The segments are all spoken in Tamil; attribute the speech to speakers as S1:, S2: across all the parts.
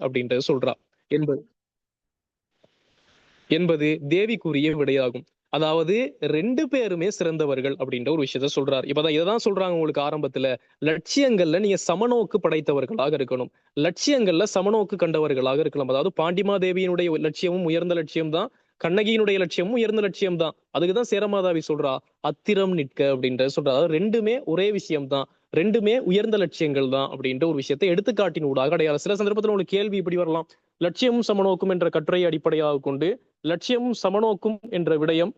S1: அப்படின்றது சொல்றா என்பது என்பது தேவிக்குரிய விடையாகும். அதாவது 2 பேருமே சிறந்தவர்கள் அப்படின்ற ஒரு விஷயத்த சொல்றாரு. இப்பதான் இதான் சொல்றாங்க உங்களுக்கு ஆரம்பத்துல. லட்சியங்கள்ல நீங்க சமநோக்கு படைத்தவர்களாக இருக்கணும். லட்சியங்கள்ல சமநோக்கு கண்டவர்களாக இருக்கலாம். அதாவது பாண்டிமாதேவியினுடைய லட்சியமும் உயர்ந்த லட்சியம் தான். கண்ணகியினுடைய லட்சியமும் உயர்ந்த லட்சியம் தான். அதுக்குதான் சேரமாதாவி சொல்றா, அத்திரம் நிற்க அப்படின்ற சொல்றா. அதாவது 2மே ஒரே விஷயம் தான். 2மே உயர்ந்த லட்சியங்கள் தான் அப்படின்ற ஒரு விஷயத்தை எடுத்துக்காட்டின் ஊடாக அடையாளம். சில சந்தர்ப்பத்தில் உங்களுக்கு கேள்வி இப்படி வரலாம். லட்சியமும் சமநோக்கும் என்ற கட்டுரையை அடிப்படையாக கொண்டு லட்சியமும் சமநோக்கும் என்ற விடயம்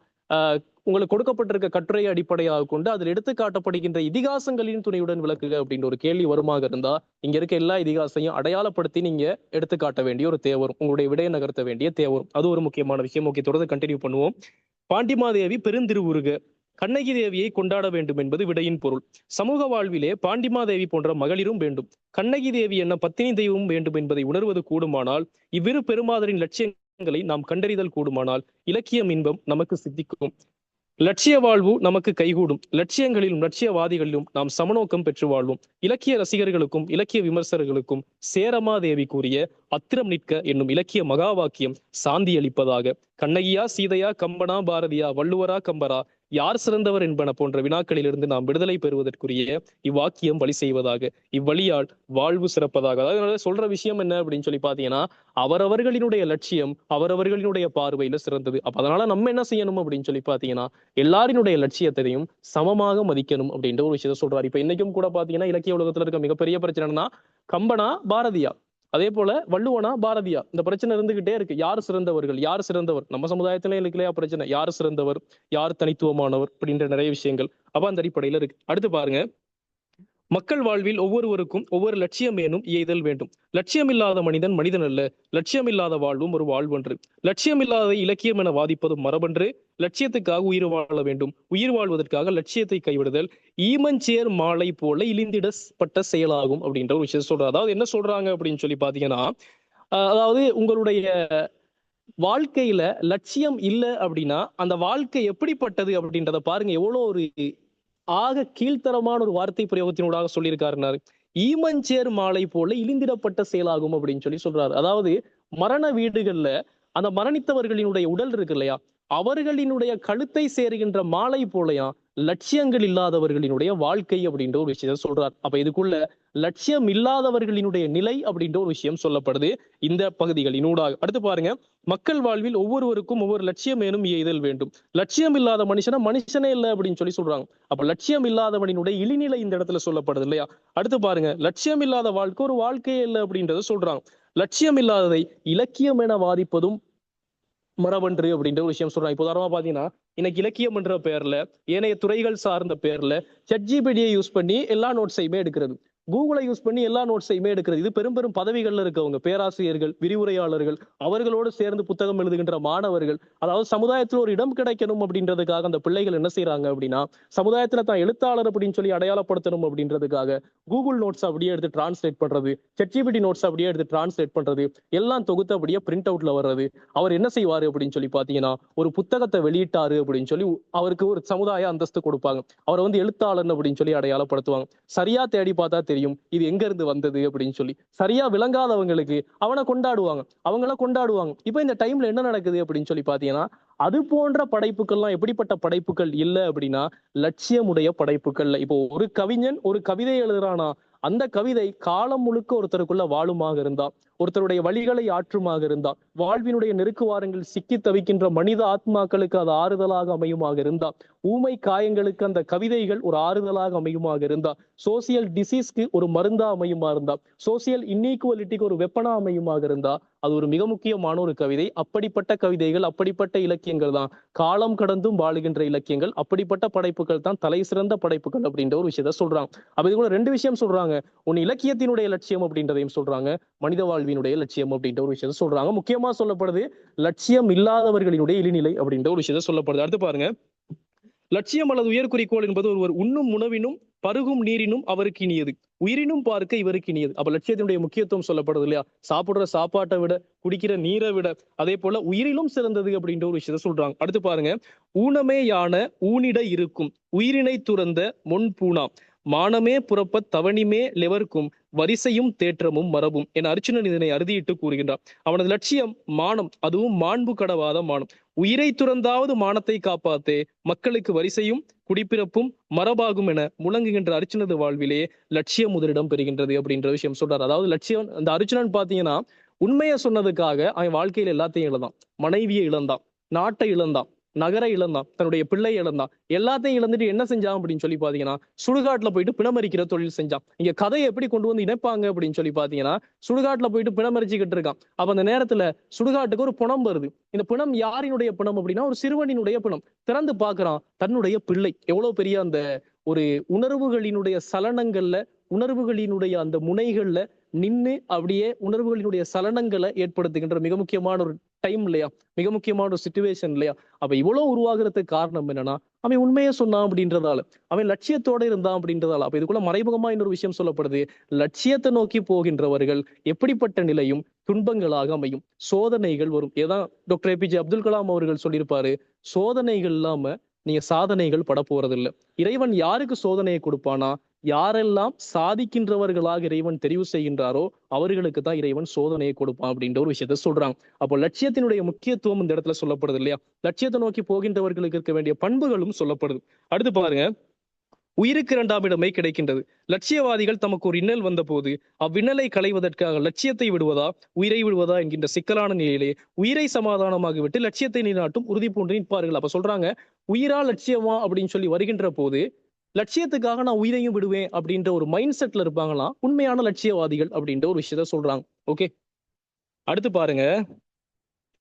S1: உங்களுக்கு கொடுக்கப்பட்டிருக்க கட்டுரையை அடிப்படையாக கொண்டு அதில் எடுத்து காட்டப்படுகின்ற இதிகாசங்களின் துணையுடன் விளக்குக அப்படின்ற ஒரு கேள்வி வருமாக இருந்தா இங்க இருக்க எல்லா இதிகாசையும் அடையாளப்படுத்தி நீங்க எடுத்து காட்ட வேண்டிய ஒரு தேவரும், உங்களுடைய விடையை நகர்த்த வேண்டிய தேவரும். அது ஒரு முக்கியமான விஷயம். ஓகே, தொடர்ந்து கண்டினியூ பண்ணுவோம். பாண்டிமாதேவி பெருந்திருவுருக கண்ணகி தேவியை கொண்டாட வேண்டும் என்பது விடையின் பொருள். சமூக வாழ்விலே பாண்டிமாதேவி போன்ற மகளிரும் வேண்டும். கண்ணகி தேவி என்ன பத்தினி தெய்வமும் வேண்டும் என்பதை உணர்வது கூடுமானால், இவ்விரு பெருமாதரின் லட்சியங்களை நாம் கண்டறிதல் கூடுமானால் இலக்கியம் இன்பம் நமக்கு சித்திக்கும். லட்சிய வாழ்வு நமக்கு கைகூடும். லட்சியங்களிலும் லட்சியவாதிகளிலும் நாம் சமநோக்கம் பெற்று வாழ்வோம். இலக்கிய ரசிகர்களுக்கும் இலக்கிய விமர்சகர்களுக்கும் சேரமாதேவி கூறிய அத்திரம் நிற்க என்னும் இலக்கிய மகா வாக்கியம் சாந்தி அளிப்பதாக. கண்ணகியா சீதையா கம்பனா பாரதியா வள்ளுவரா கம்பரா யார் சிறந்தவர் என்பன போன்ற வினாக்களிலிருந்து நாம் விடுதலை பெறுவதற்குரிய இவ்வாக்கியம் வழி செய்வதாக. இவ்வழியால் வாழ்வு சிறப்பதாக. அதாவது சொல்ற விஷயம் என்ன அப்படின்னு சொல்லி பாத்தீங்கன்னா, அவரவர்களினுடைய லட்சியம் அவரவர்களினுடைய பார்வையில சிறந்தது. அப்ப அதனால நம்ம என்ன செய்யணும் அப்படின்னு சொல்லி பாத்தீங்கன்னா, எல்லாரினுடைய லட்சியத்தையும் சமமாக மதிக்கணும் அப்படின்ற ஒரு விஷயத்த சொல்றாரு. இப்ப இன்னைக்கும் கூட பாத்தீங்கன்னா இலக்கிய உலகத்துல இருக்க மிகப்பெரிய பிரச்சனை என்னன்னா, கம்பனா பாரதியா, அதே போல வள்ளுவனா பாரதியா, இந்த பிரச்சனை இருந்துகிட்டே இருக்கு. யார் சிறந்தவர்கள், யார் சிறந்தவர், நம்ம சமுதாயத்திலே இல்லையா பிரச்சனை, யார் சிறந்தவர், யார் தனித்துவமானவர் அப்படின்ற நிறைய விஷயங்கள் அப்ப அந்த அடிப்படையில இருக்கு. அடுத்து பாருங்க, மக்கள் வாழ்வில் ஒவ்வொருவருக்கும் ஒவ்வொரு லட்சியம் ஏனும் எய்தல் வேண்டும். லட்சியம் இல்லாத மனிதன் மனிதன் அல்ல. லட்சியம் இல்லாத வாழ்வும் ஒரு வாழ்வன்று. லட்சியம் இல்லாத இலக்கியம் என வாதிப்பதும் மரபன்று. லட்சியத்துக்காக உயிர் வாழ வேண்டும். உயிர் வாழ்வதற்காக லட்சியத்தை கைவிடுதல் ஈமஞ்சேர் மாலை போல இழிந்திடப்பட்ட செயலாகும் அப்படின்ற ஒரு விஷயம் சொல்றாங்க. அதாவது என்ன சொல்றாங்க அப்படின்னு சொல்லி பாத்தீங்கன்னா, அதாவது உங்களுடைய வாழ்க்கையில லட்சியம் இல்லை அப்படின்னா அந்த வாழ்க்கை எப்படிப்பட்டது அப்படின்றத பாருங்க. எவ்வளவு ஒரு கீழ்த்தரமான ஒரு வார்த்தை பிரயோகத்தினூடாக சொல்லியிருக்காருனாரு. ஈமஞ்சேர் மாலை போல இழிந்திடப்பட்ட செயலாகும் அப்படின்னு சொல்றாரு. அதாவது மரண வீடுகள்ல அந்த மரணித்தவர்களினுடைய உடல் இருக்கு இல்லையா, அவர்களினுடைய கழுத்தை சேருகின்ற மாலை போலயா லட்சியங்கள் இல்லாதவர்களினுடைய வாழ்க்கை அப்படின்ற ஒரு விஷயத்த சொல்றார். அப்ப இதுக்குள்ள லட்சியம் இல்லாதவர்களினுடைய நிலை அப்படின்ற ஒரு விஷயம் சொல்லப்படுது இந்த பகுதிகளினூடாக. அடுத்து பாருங்க, மக்கள் வாழ்வில் ஒவ்வொருவருக்கும் ஒவ்வொரு லட்சியம் ஏனும் எய்தல் வேண்டும். லட்சியம் இல்லாத மனுஷனா மனுஷனே இல்லை அப்படின்னு சொல்றாங்க. அப்ப லட்சியம் இல்லாதவனினுடைய இழிநிலை இந்த இடத்துல சொல்லப்படுது இல்லையா. அடுத்து பாருங்க, லட்சியம் இல்லாத வாழ்க்கை ஒரு வாழ்க்கையே இல்லை அப்படின்றத சொல்றாங்க. லட்சியம் இல்லாததை இலக்கியம் என வாதிப்பதும் மரபன்று அப்படின்ற ஒரு விஷயம் சொல்றாங்க. இப்போ உதாரணமா பாத்தீங்கன்னா, இன்னைக்கு இலக்கியம் என்ற பெயர்ல ஏனைய துறைகள் சார்ந்த பேர்ல ChatGPT யூஸ் பண்ணி எல்லா நோட்ஸையுமே எடுக்கிறது, கூகுளை யூஸ் பண்ணி எல்லா நோட்ஸையுமே எடுக்கிறது. இது பெரும் பெரும் பதவிகள்ல இருக்கவங்க, பேராசிரியர்கள், விரிவுரையாளர்கள், அவர்களோடு சேர்ந்து புத்தகம் எழுதுகின்ற மாணவர்கள், அதாவது சமுதாயத்தில் ஒரு இடம் கிடைக்கணும் அப்படின்றதுக்காக அந்த பிள்ளைகள் என்ன செய்யறாங்க அப்படின்னா, சமுதாயத்துல தான் எழுத்தாளர் அப்படின்னு சொல்லி அடையாளப்படுத்தணும் அப்படின்றதுக்காக கூகுள் நோட்ஸ் அப்படியே எடுத்து டிரான்ஸ்லேட் பண்றது, ChatGPT நோட்ஸ் அப்படியே எடுத்து டிரான்ஸ்லேட் பண்றது, எல்லாம் தொகுத்து அப்படியே பிரிண்ட் அவுட்ல வர்றது. அவர் என்ன செய்வாரு அப்படின்னு சொல்லி பாத்தீங்கன்னா, ஒரு புத்தகத்தை வெளியிட்டாரு அப்படின்னு சொல்லி அவருக்கு ஒரு சமுதாய அந்தஸ்து கொடுப்பாங்க. அவரை எழுத்தாளர் அப்படின்னு சொல்லி அடையாளப்படுத்துவாங்க. சரியா தேடி பார்த்தா தெரியும் இது எங்க இருந்து வந்தது அப்படின்னு சொல்லி. சரியா விளங்காதவங்களுக்கு அவனை கொண்டாடுவாங்க, அவங்கள கொண்டாடுவாங்க. இப்ப இந்த டைம்ல என்ன நடக்குது அப்படின்னு சொல்லி பாத்தீங்கன்னா, அது போன்ற படைப்புகள்லாம் எப்படிப்பட்ட படைப்புகள் இல்லை அப்படின்னா, லட்சியமுடைய படைப்புகள்ல. இப்போ ஒரு கவிஞன் ஒரு கவிதை எழுதுறானா, அந்த கவிதை காலம் முழுக்க ஒருத்தருக்குள்ள வாழுமாக இருந்தா, ஒருத்தருடைய வழிகளை ஆற்றுமாக இருந்தா, வாழ்வினுடைய நெருக்குவாரங்கள் சிக்கி தவிக்கின்ற மனித ஆத்மாக்களுக்கு அது ஆறுதலாக அமையுமாக இருந்தா, ஊமை காயங்களுக்கு அந்த கவிதைகள் ஒரு ஆறுதலாக அமையுமாக இருந்தா, சோசியல் டிசீஸ்க்கு ஒரு மருந்தா அமையுமா இருந்தா, சோசியல் இன்ஈக்குவலிட்டிக்கு ஒரு வெப்பனா அமையுமாக இருந்தா, அது ஒரு மிக முக்கியமான ஒரு கவிதை. அப்படிப்பட்ட கவிதைகள், அப்படிப்பட்ட இலக்கியங்கள் தான் காலம் கடந்தும் வாழுகின்ற இலக்கியங்கள். அப்படிப்பட்ட படைப்புகள் தான் தலை சிறந்த படைப்புகள் அப்படின்ற ஒரு விஷயத்த சொல்றாங்க. அப்ப இது கூட 2 விஷயம் சொல்றாங்க. ஒன்னு இலக்கியத்தினுடைய லட்சியம் அப்படின்றதையும் சொல்றாங்க, மனித வாழ்வினுடைய லட்சியம் அப்படின்ற ஒரு விஷயத்த சொல்றாங்க. முக்கியமா சொல்லப்படுது லட்சியம் இல்லாதவர்களினுடைய இழிநிலை அப்படின்ற ஒரு விஷயத்த சொல்லப்படுது. அடுத்து பாருங்க, லட்சியம் அல்லது உயர் குறிக்கோள் என்பது ஒருவர் உண்ணும் உணவினும் பருகும் நீரினும் அவருக்கு இனியது, உயிரினும் பார்க்க இவருக்கு இனியது. அப்ப லட்சியத்தினுடைய முக்கியத்துவம் சொல்லப்படுது இல்லையா. சாப்பிடுற சாப்பாட்டை விட, குடிக்கிற நீரை விட, அதே போல உயிரிலும் சிறந்தது அப்படின்ற ஒரு விஷயத்த சொல்றாங்க. அடுத்து பாருங்க, ஊனமே யான ஊனிட இருக்கும் உயிரினை துறந்த முன் பூனா மானமே புறப்ப தவணிமே லெவர்க்கும் வரிசையும் தேற்றமும் மரபும் என அர்ச்சுனன் இதனை அறுதியிட்டு கூறுகின்றார். அவனது லட்சியம் மானம், அதுவும் மாண்பு கடவாத மானம். உயிரை துறந்தாவது மானத்தை காப்பாத்தே மக்களுக்கு வரிசையும் குடிப்பிறப்பும் மரபாகும் என முழங்குகின்ற அர்ச்சுனது வாழ்விலே லட்சியம் முதலிடம் பெறுகின்றது அப்படின்ற விஷயம் சொல்றாரு. அதாவது லட்சியம், அந்த அர்ச்சுனன் பாத்தீங்கன்னா உண்மையை சொன்னதுக்காக அவன் வாழ்க்கையில எல்லாத்தையும் இழந்தான். மனைவியை இழந்தான், நாட்டை இழந்தான், நகரை இழந்தான், தன்னுடைய பிள்ளை இழந்தான். எல்லாத்தையும் இழந்துட்டு என்ன செஞ்சான் அப்படின்னு சொல்லி பாத்தீங்கன்னா சுடுகாட்டுல போயிட்டு பிணமரிக்கிற தொழில் செஞ்சான். இங்க கதையை எப்படி கொண்டு வந்து இணைப்பாங்க அப்படின்னு சொல்லி பாத்தீங்கன்னா சுடுகாட்டுல போயிட்டு பிணமரிச்சுக்கிட்டு இருக்கான். அப்ப அந்த நேரத்துல சுடுகாட்டுக்கு ஒரு பிணம் வருது. இந்த பிணம் யாரினுடைய பிணம் அப்படின்னா ஒரு சிறுவனினுடைய பிணம். திறந்து பாக்குறான், தன்னுடைய பிள்ளை. எவ்வளவு பெரிய அந்த ஒரு உணர்வுகளினுடைய சலனங்கள்ல, உணர்வுகளினுடைய அந்த முனைகள்ல நின்னு அப்படியே உணர்வுகளினுடைய சலனங்களை ஏற்படுத்துகின்ற மிக முக்கியமான ஒரு டைம் இல்லையா, மிக முக்கியமான ஒரு சிச்சுவேஷன் இல்லையா. அப்ப இவ்வளவு உருவாகிறதுக்கு காரணம் என்னன்னா அவன் உண்மையை சொன்னான் அப்படின்றதால, அவன் லட்சியத்தோட இருந்தான் அப்படின்றதால. அப்ப இதுக்குள்ள மறைமுகமா இன்னொரு விஷயம் சொல்லப்படுது. லட்சியத்தை நோக்கி போகின்றவர்கள் எப்படிப்பட்ட நிலையும் துன்பங்களாக அமையும், சோதனைகள் வரும். ஏதான் டாக்டர் ஏபிஜே அப்துல் கலாம் அவர்கள் சொல்லியிருப்பாரு, சோதனைகள் இல்லாம நீங்க சாதனைகள் பட போறது இல்ல. இறைவன் யாருக்கு சோதனையை கொடுப்பானா, யாரெல்லாம் சாதிக்கின்றவர்களாக இறைவன் தெரிவு செய்கின்றாரோ அவர்களுக்கு தான் இறைவன் சோதனையை கொடுப்பான் அப்படின்ற ஒரு விஷயத்த சொல்றாங்க. அப்போ லட்சியத்தினுடைய முக்கியத்துவம் இந்த இடத்துல சொல்லப்படுது இல்லையா. லட்சியத்தை நோக்கி போகின்றவர்களுக்கு இருக்க வேண்டிய பண்புகளும் சொல்லப்படுது. அடுத்து பாருங்க, உயிருக்கு இரண்டாம் இடமே கிடைக்கின்றது. லட்சியவாதிகள் தமக்கு ஒரு இன்னல் வந்த போது அவ்விண்ணலை களைவதற்காக லட்சியத்தை விடுவதா உயிரை விடுவதா என்கின்ற சிக்கலான நிலையிலே உயிரை சமாதானமாக விட்டு லட்சியத்தை நிலைநாட்டும் உறுதி பூண்டு நிற்பார்கள். அப்ப சொல்றாங்க, உயிரா லட்சியமா அப்படின்னு சொல்லி வருகின்ற போது லட்சியத்துக்காக நான் உயிரையும் விடுவேன் அப்படின்ற ஒரு மைண்ட் செட்ல இருப்பாங்களாம் உண்மையான லட்சியவாதிகள் அப்படின்ற ஒரு விஷயத்த சொல்றாங்க. ஓகே, அடுத்து பாருங்க,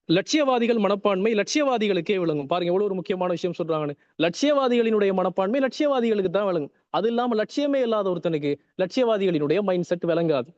S1: லட்சியவாதிகள் மனப்பான்மை லட்சியவாதிகளுக்கே விளங்கும். பாருங்க எவ்வளவு ஒரு முக்கியமான விஷயம் சொல்றாங்கன்னு. லட்சியவாதிகளினுடைய மனப்பான்மை லட்சியவாதிகளுக்கு தான் விளங்கும். அது இல்லாம லட்சியமே இல்லாத ஒருத்தனுக்கு லட்சியவாதிகளினுடைய மைண்ட் செட் விளங்காது.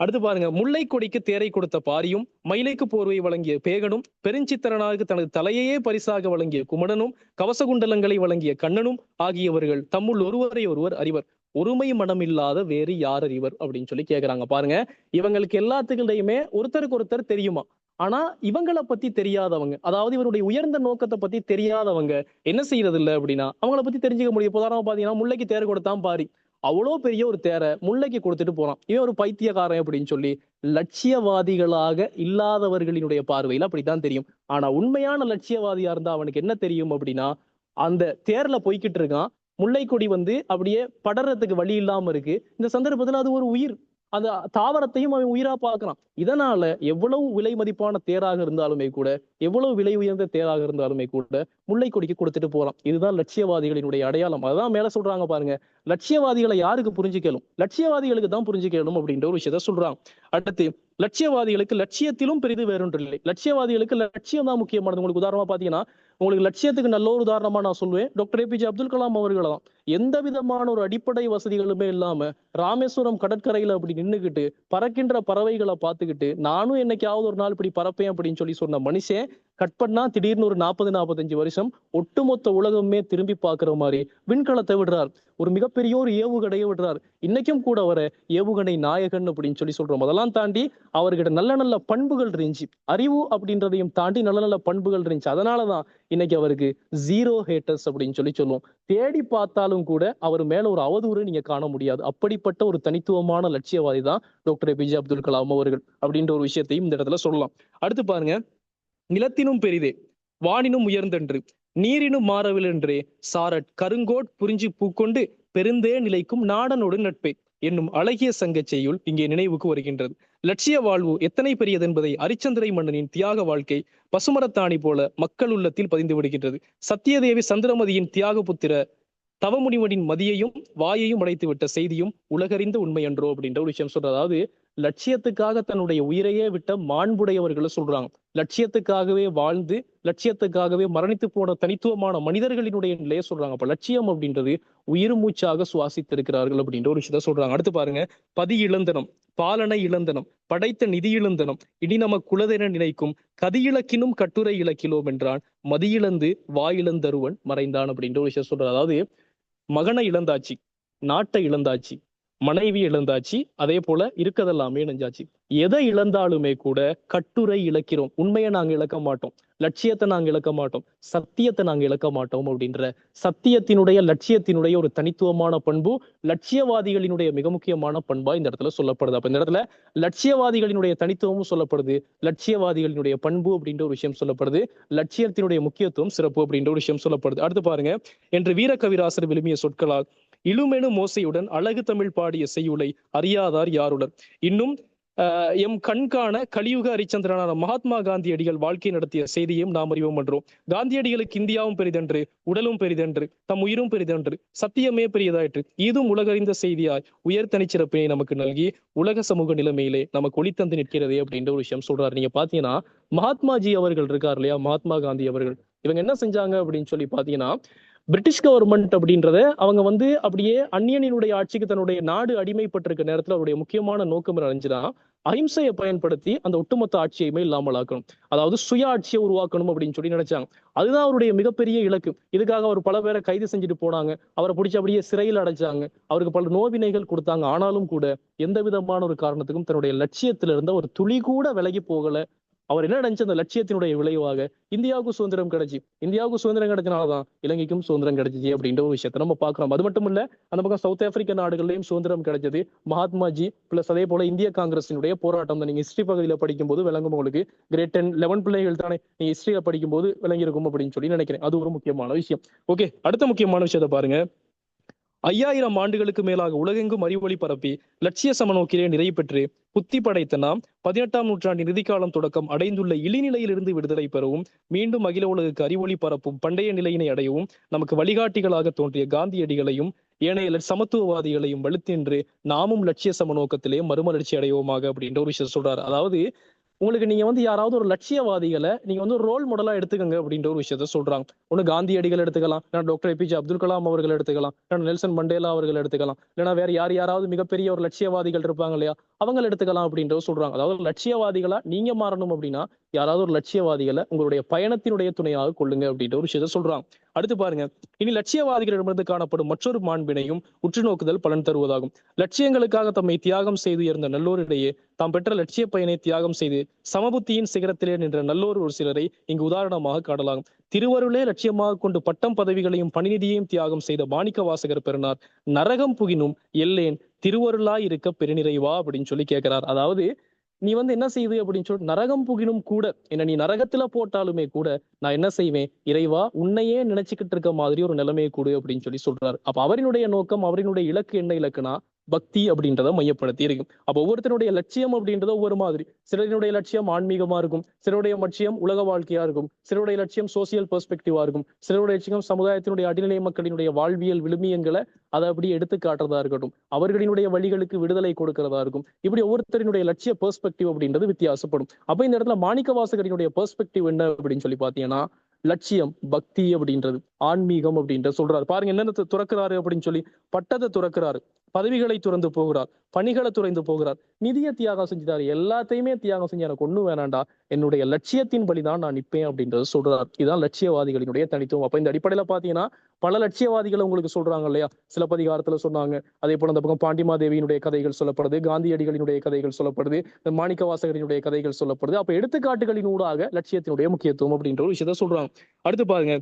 S1: அடுத்து பாருங்க, முல்லை கொடிக்கு தேரை கொடுத்த பாரியும் மயிலைக்கு போர்வை வழங்கிய பேகனும் பெருஞ்சித்திரனாக தனது தலையையே பரிசாக வழங்கிய குமணனும் கவசகுண்டலங்களை வழங்கிய கண்ணனும் ஆகியவர்கள் தம்முள் ஒருவரை ஒருவர் அறிவர், ஒருமை மனம் இல்லாத வேறு யார் அறிவர் அப்படின்னு சொல்லி கேக்குறாங்க. பாருங்க, இவங்களுக்கு எல்லாத்துக்கிட்டையுமே ஒருத்தருக்கு ஒருத்தர் தெரியுமா, ஆனா இவங்களை பத்தி தெரியாதவங்க, அதாவது இவருடைய உயர்ந்த நோக்கத்தை பத்தி தெரியாதவங்க என்ன செய்யறது இல்லை அப்படின்னா அவங்கள பத்தி தெரிஞ்சுக்க முடியும். உதாரணமா பாத்தீங்கன்னா முல்லைக்கு தேர் கொடுத்தான் பாரி, அவ்வளவு பெரிய ஒரு தேரை முல்லைக்கு கொடுத்துட்டு போறான், இவன் ஒரு பைத்தியக்காரன் அப்படின்னு சொல்லி லட்சியவாதிகளாக இல்லாதவர்களினுடைய பார்வையில அப்படித்தான் தெரியும். ஆனா உண்மையான லட்சியவாதியா இருந்தா அவனுக்கு என்ன தெரியும் அப்படின்னா, அந்த தேர்ல போய்கிட்டு இருக்கான், முல்லை கொடி அப்படியே படறதுக்கு வழி இல்லாம இருக்கு, இந்த சந்தர்ப்பத்துல அது ஒரு உயிர், அந்த தாவரத்தையும் அவன் உயிரா பார்க்கிறான். இதனால எவ்வளவு விலை மதிப்பான தேராக இருந்தாலுமே கூட, எவ்வளவு விலை உயர்ந்த தேராக இருந்தாலுமே கூட முல்லை கொடிக்கு கொடுத்துட்டு போறான். இதுதான் லட்சியவாதிகளினுடைய அடையாளம். அதான் மேல சொல்றாங்க பாருங்க, லட்சியவாதிகளை யாருக்கு புரிஞ்சுக்கலும், லட்சியவாதிகளுக்கு தான் புரிஞ்சுக்கலும் அப்படின்ற ஒரு விஷயத்த சொல்றாங்க. அடுத்து, லட்சியவாதிகளுக்கு லட்சியத்திலும் பெரிது வேறொன்று இல்லை. லட்சியவாதிகளுக்கு லட்சியம் தான் முக்கியமானது. உங்களுக்கு உதாரணமா பாத்தீங்கன்னா, உங்களுக்கு லட்சியத்துக்கு நல்ல ஒரு உதாரணமா நான் சொல்லுவேன், டாக்டர் ஏபிஜே அப்துல் கலாம் அவர்கள் தான். எந்த விதமான ஒரு அடிப்படை வசதிகளுமே இல்லாம ராமேஸ்வரம் கடற்கரையில அப்படி நின்னுகிட்டு பறக்கின்ற பறவைகளை பார்த்துக்கிட்டு நானும் என்னைக்காவது ஒரு நாள் இப்படி பறப்பேன் அப்படின்னு சொல்லி சொன்ன மனுஷன் கட் பண்ணா திடீர்னு ஒரு 40-45 வருஷம் ஒட்டுமொத்த உலகமே திரும்பி பாக்குற மாதிரி விண்கலத்தை விடுறார், ஒரு மிகப்பெரிய ஒரு ஏவுகணையை விடுறார். இன்னைக்கும் கூட வர ஏவுகணை நாயகன் அப்படின்னு சொல்லி சொல்றோம். அதெல்லாம் தாண்டி அவர்கிட்ட நல்ல நல்ல பண்புகள் இருந்துச்சு, அறிவு அப்படின்றதையும் தாண்டி நல்ல நல்ல பண்புகள் இருந்துச்சு. அதனாலதான் இன்னைக்கு அவருக்கு ஜீரோ ஹேட்டர்ஸ் அப்படின்னு சொல்லி சொல்லுவோம். தேடி பார்த்தாலும் கூட அவர் மேல ஒரு அவதூறு நீங்க காண முடியாது. அப்படிப்பட்ட ஒரு தனித்துவமான லட்சியவாதி தான் டாக்டர் ஏபிஜே அப்துல் கலாம் அவர்கள் அப்படின்ற ஒரு விஷயத்தையும் இந்த இடத்துல சொல்லலாம். அடுத்து பாருங்க, நிலத்தினும் பெரிதே வானினும் உயர்ந்தென்று நீரினும் மாறவிலென்றே சாரட் கருங்கோட் புரிஞ்சு பூக்கொண்டு பெருந்தே நிலைக்கும் நாடனோடு நட்பே என்னும் அழகிய சங்க செய்யுள் இங்கே நினைவுக்கு வருகின்றது. லட்சிய வாழ்வு எத்தனை பெரியது என்பதை அரிச்சந்திரை மன்னனின் தியாக வாழ்க்கை பசுமரத்தாணி போல மக்கள் உள்ளத்தில் பதிந்து விடுகின்றது. சத்தியதேவி சந்திரமதியின் தியாக புத்திர தவமுனிவனின் மதியையும் வாயையும் அடைத்து விட்ட செய்தியும் உலகறிந்த உண்மை என்றோ அப்படின்ற ஒரு விஷயம் சொல்றது. அதாவது லட்சியத்துக்காக தன்னுடைய உயிரையே விட்ட மாண்புடையவர்களை சொல்றாங்க. லட்சியத்துக்காகவே வாழ்ந்து லட்சியத்துக்காகவே மரணித்து போன தனித்துவமான மனிதர்களினுடைய நிலையை சொல்றாங்க. அப்ப லட்சியம் அப்படின்றது உயிர் மூச்சாக சுவாசித்திருக்கிறார்கள் அப்படின்ற ஒரு விஷயத்த சொல்றாங்க. அடுத்து பாருங்க, பதி இழந்தனம் பாலனை இழந்தனம் படைத்த நிதி இழந்தனம் இனி நம குலதென நினைக்கும் கதியிலக்கினும் கட்டுரை இலக்கிலோம் என்றான் மதியிழந்து வாயிழந்தருவன் மறைந்தான் அப்படின்ற ஒரு விஷயம் சொல்றாரு. அதாவது மகனை இழந்தாச்சு, நாட்டை இழந்தாச்சு, மனைவி இழந்தாச்சு, அதே போல இருக்கதெல்லாமே இழந்தாச்சு. எதை இழந்தாலுமே கூட கட்டுரை இழக்கிறோம், உண்மையை நாங்க இழக்க மாட்டோம், லட்சியத்தை நாங்க இழக்க மாட்டோம், சத்தியத்தை நாங்க இழக்க மாட்டோம் அப்படின்ற சத்தியத்தினுடைய லட்சியத்தினுடைய ஒரு தனித்துவமான பண்பு லட்சியவாதிகளினுடைய மிக முக்கியமான பண்பா இந்த இடத்துல சொல்லப்படுது. அப்ப இந்த இடத்துல லட்சியவாதிகளினுடைய தனித்துவமும் சொல்லப்படுது, லட்சியவாதிகளினுடைய பண்பு அப்படின்ற ஒரு விஷயம் சொல்லப்படுது, லட்சியத்தினுடைய முக்கியத்துவம் சிறப்பு அப்படின்ற ஒரு விஷயம் சொல்லப்படுது. அடுத்து பாருங்க, என்று வீரகவிராசர் விழுமிய சொற்களால் இழுமெனு மோசையுடன் அழகு தமிழ் பாடிய செய்யுளை அறியாதார் யாருளர். இன்னும் எம் கண்காண கலியுக அரிச்சந்திரனான மகாத்மா காந்தியடிகள் வாழ்க்கை நடத்திய செய்தியும் நாம் அறிவோம் என்றோம். காந்தியடிகளுக்கு இந்தியாவும் பெரிதென்று, உடலும் பெரிதென்று, தம் உயிரும் பெரிதென்று, சத்தியமே பெரியதாயிற்று, இதுவும் உலகறிந்த செய்தியாய் உயர் தனிச்சிறப்பினை நமக்கு நல்கி உலக சமூக நிலைமையிலே நமக்கு ஒளித்தந்து நிற்கிறதே அப்படின்ற ஒரு விஷயம் சொல்றாரு. நீங்க பாத்தீங்கன்னா மகாத்மாஜி அவர்கள் இருக்கார் இல்லையா, மகாத்மா காந்தி அவர்கள், இவங்க என்ன செஞ்சாங்க அப்படின்னு சொல்லி பாத்தீங்கன்னா, பிரிட்டிஷ் கவர்மெண்ட் அப்படின்றத அவங்க அப்படியே அந்நியனினுடைய ஆட்சிக்கு தன்னுடைய நாடு அடிமைப்பட்டிருக்க நேரத்துல அவருடைய முக்கியமான நோக்கம் அடைஞ்சுதான் அஹிம்சையை பயன்படுத்தி அந்த ஒட்டுமொத்த ஆட்சியுமே இல்லாமல் ஆக்கணும், அதாவது சுய ஆட்சியை உருவாக்கணும் அப்படின்னு சொல்லி நினைச்சாங்க. அதுதான் அவருடைய மிகப்பெரிய இலக்கு. இதுக்காக அவர் பல பேரை கைது செஞ்சுட்டு போனாங்க, அவரை பிடிச்சி அப்படியே சிறையில் அடைச்சாங்க, அவருக்கு பல நோவினைகள் கொடுத்தாங்க. ஆனாலும் கூட எந்த விதமான ஒரு காரணத்துக்கும் தன்னுடைய லட்சியத்தில இருந்த ஒரு துளி கூட விலகி போகல. அவர் என்ன நினைச்ச அந்த லட்சியத்தினுடைய விளைவாக இந்தியாவுக்கு சுதந்திரம் கிடைச்சி, இந்தியாவுக்கு சுதந்திரம் கிடைச்சனாலதான் இலங்கைக்கும் சுதந்திரம் கிடைச்சிச்சு அப்படின்ற ஒரு விஷயத்தை நம்ம பாக்குறோம். அது மட்டும் இல்ல, அந்த பக்கம் சவுத் ஆப்பிரிக்க நாடுகள்லயும் சுதந்திரம் கிடைச்சது மகாத்மாஜி பிளஸ் அதே போல இந்திய காங்கிரசினுடைய போராட்டம் தான். நீங்க ஹிஸ்டரி பகுதியில படிக்கும் போது விளங்கும் உங்களுக்கு. கிரேட் 10 11 பிள்ளைகள் தானே நீங்க ஹிஸ்டரியில படிக்கும் போது விளங்கியிருக்கும் அப்படின்னு சொல்லி நினைக்கிறேன். அது ஒரு முக்கியமான விஷயம். ஓகே, அடுத்த முக்கியமான விஷயத்தை பாருங்க. 5000 ஆண்டுகளுக்கு மேலாக உலகெங்கும் அறிவொளி பரப்பி லட்சிய சமநோக்கிலே நிறைவு பெற்று புத்தி படைத்த நாம் 18ஆம் நூற்றாண்டின் இறுதிக்காலம் தொடக்கம் அடைந்துள்ள இழிநிலையிலிருந்து விடுதலை பெறவும் மீண்டும் அகில உலகுக்கு அறிவொளி பரப்பும் பண்டைய நிலையினை அடையவும் நமக்கு வழிகாட்டிகளாக தோன்றிய காந்தியடிகளையும் ஏனைய சமத்துவவாதிகளையும் வலுத்தின்று நாமும் லட்சிய சமநோக்கத்திலே மறுமலர்ச்சி அடைவோமாக அப்படின்ற ஒரு விஷயம் சொல்றாரு. அதாவது உங்களுக்கு நீங்க யாராவது ஒரு லட்சியவாதிகளை நீங்க ஒரு ரோல் மாடலா எடுத்துக்கங்க அப்படின்ற ஒரு விஷயத்த சொல்றாங்க. ஒண்ணு காந்தியடிகள் எடுத்துக்கலாம், டாக்டர் ஏபிஜே அப்துல் கலாம் அவர்கள் எடுத்துக்கலாம், நெல்சன் மண்டேலா அவர்கள் எடுத்துக்கலாம், இல்லைன்னா வேற யாராவது மிகப்பெரிய ஒரு லட்சியவாதிகள் இருப்பாங்க இல்லையா, அவங்க எடுத்துக்கலாம் அப்படின்றத சொல்றாங்க. அதாவது லட்சியவாதிகளா நீங்க மாறணும் அப்படின்னா யாராவது ஒரு லட்சியவாதிகளை உங்களுடைய பயணத்தினுடைய துணையாக கொள்ளுங்க அப்படின்ற ஒரு விஷயத்த சொல்றாங்க. அடுத்து பாருங்க, இனி லட்சியவாதிகளிடமிருந்து காணப்படும் மற்றொரு மாண்பினையும் உற்று நோக்குதல் பலன் தருவதாகும். லட்சியங்களுக்காக தம்மை தியாகம் செய்து இருந்த நல்லோரிடையே தாம் பெற்ற லட்சிய பயனை தியாகம் செய்து சமபுத்தியின் சிகரத்திலே நின்ற நல்லோர் ஒரு சிலரை இங்கு உதாரணமாக காணலாம். திருவருளே லட்சியமாக கொண்டு பட்டம் பதவிகளையும் பணிநிதியையும் தியாகம் செய்த மாணிக்க வாசகர் பெருனார் நரகம் புகினும் எல்லேன் திருவருளாய் இருக்க பெருநிறைவா அப்படின்னு சொல்லி கேட்கிறார். அதாவது நீ என்ன செய்து அப்படின்னு சொல்லி நரகம் புகினும் கூட, என்ன நீ நரகத்துல போட்டாலுமே கூட நான் என்ன செய்வேன், இறைவா உன்னையே நினைச்சுக்கிட்டு இருக்க மாதிரி ஒரு நிலைமையை கூடு அப்படின்னு சொல்லி சொல்றாரு. அப்ப அவரினுடைய நோக்கம், அவரினுடைய இலக்கு என்ன இலக்குனா பக்தி அப்படின்றத மையப்படுத்தி இருக்கும். அப்ப ஒவ்வொருத்தருடைய லட்சியம் அப்படின்றத ஒவ்வொரு மாதிரி. சிலருடைய லட்சியம் ஆன்மீகமா இருக்கும், சிலருடைய லட்சியம் உலக வாழ்க்கையா இருக்கும், சிலருடைய லட்சியம் சோசியல் பெர்ஸ்பெக்டிவா இருக்கும், சிலருடைய லட்சியம் சமுதாயத்தினுடைய அடிநிலை மக்களினுடைய வாழ்வியல் விழுமியங்களை அதை அப்படி எடுத்து காட்டுறதா இருக்கட்டும், அவர்களினுடைய வழிகளுக்கு விடுதலை கொடுக்கிறதா இருக்கும். இப்படி ஒவ்வொருத்தரினுடைய லட்சிய பெர்ஸ்பெக்டிவ் அப்படின்றது வித்தியாசப்படும். அப்ப இந்த இடத்துல மாணிக்க வாசகரினுடைய பெர்ஸ்பெக்டிவ் என்ன அப்படின்னு சொல்லி பாத்தீங்கன்னா லட்சியம் பக்தி அப்படின்றது, ஆன்மீகம் அப்படின்ற சொல்றாரு. பாருங்க என்னென்ன துறக்கிறாரு அப்படின்னு சொல்லி, பட்டத்தை துறக்கிறாரு, பதவிகளை துறந்து போகிறார், பணிகளை துறைந்து போகிறார், நிதியை தியாகம் செஞ்சுட்டாரு, எல்லாத்தையுமே தியாகம் செஞ்சு எனக்கு ஒண்ணும் வேணாண்டா, என்னுடைய லட்சியத்தின் படிதான் நான் நிற்பேன் அப்படின்றது சொல்றாரு. இதுதான் லட்சியவாதிகளினுடைய தனித்துவம். அப்ப இந்த அடிப்படையில பாத்தீங்கன்னா பல லட்சியவாதிகளை உங்களுக்கு சொல்றாங்க இல்லையா, சிலப்பதிகாரத்துல சொன்னாங்க, அதே போல அந்த பக்கம் பாண்டிமாதேவியினுடைய கதைகள் சொல்லப்படுது, காந்தியடிகளினுடைய கதைகள் சொல்லப்படுது, மாணிக்க வாசகரினுடைய கதைகள் சொல்லப்படுது. அப்ப எடுத்துக்காட்டுகளின் ஊடாக லட்சியத்தினுடைய முக்கியத்துவம் அப்படின்ற ஒரு விஷயத்த சொல்றாங்க. அடுத்து பாருங்க,